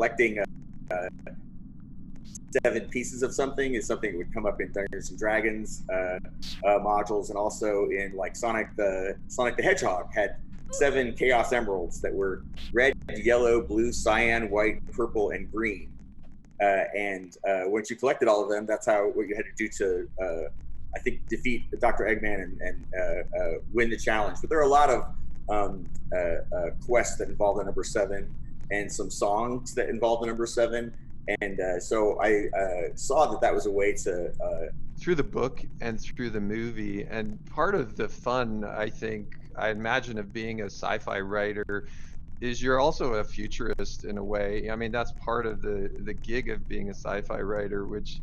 collecting 7 pieces of something is something that would come up in Dungeons and Dragons modules, and also in like Sonic the Hedgehog had 7 Chaos Emeralds that were red, yellow, blue, cyan, white, purple, and green. And once you collected all of them, that's what you had to do to, I think, defeat Dr. Eggman and win the challenge. But there are a lot of quests that involve the number 7, and some songs that involve the number 7. And so I saw that was a way to through the book and through the movie. And part of the fun, I imagine, of being a sci-fi writer is you're also a futurist in a way. I mean, that's part of the gig of being a sci-fi writer, which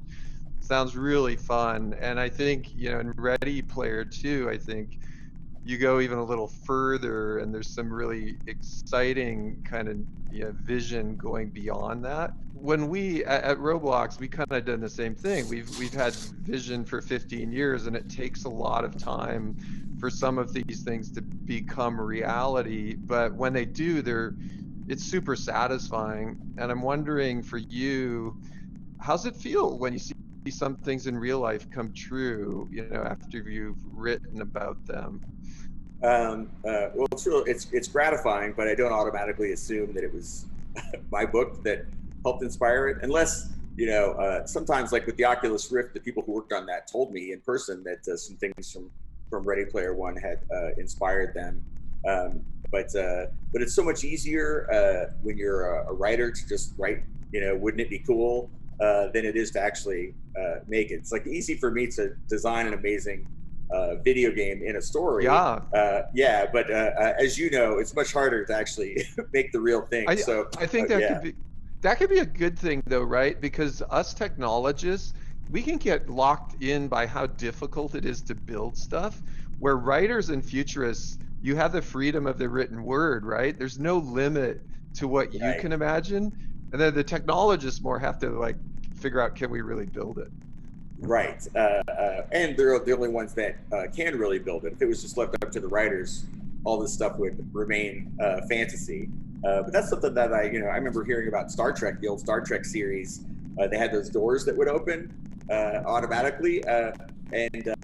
sounds really fun. And I think, in Ready Player 2, I think you go even a little further, and there's some really exciting kind of vision going beyond that. When we at Roblox, we kind of done the same thing. We've had vision for 15 years, and it takes a lot of time for some of these things to become reality. But when they do, it's super satisfying. And I'm wondering for you, how's it feel when you see some things in real life come true, after you've written about them? Well, it's gratifying, but I don't automatically assume that it was my book that helped inspire it, unless sometimes, like with the Oculus Rift, the people who worked on that told me in person that some things from Ready Player One had inspired them. But it's so much easier when you're a writer to just write, wouldn't it be cool, than it is to actually make it. It's like easy for me to design an amazing video game in a story. Yeah. But as you know, it's much harder to actually make the real thing. I think that could be a good thing, though, right? Because us technologists, we can get locked in by how difficult it is to build stuff, where writers and futurists, you have the freedom of the written word, right? There's no limit to what you can imagine. And then the technologists more have to like figure out, can we really build it? Right. And they're the only ones that can really build it. If it was just left up to the writers, all this stuff would remain fantasy. But that's something that I remember hearing about Star Trek, the old Star Trek series. They had those doors that would open automatically. And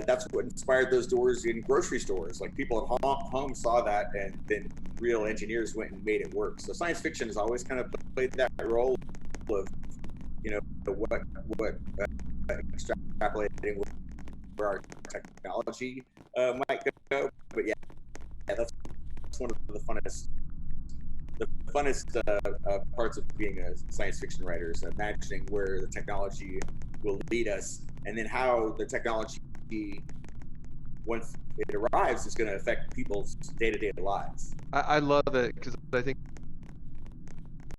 that's what inspired those doors in grocery stores. Like people at home saw that, and then real engineers went and made it work. So science fiction has always kind of played that role of, what extrapolating where our technology might go. But that's one of the funnest parts of being a science fiction writer, is imagining where the technology will lead us, and then how the technology, once it arrives, is going to affect people's day-to-day lives. I love it, because I think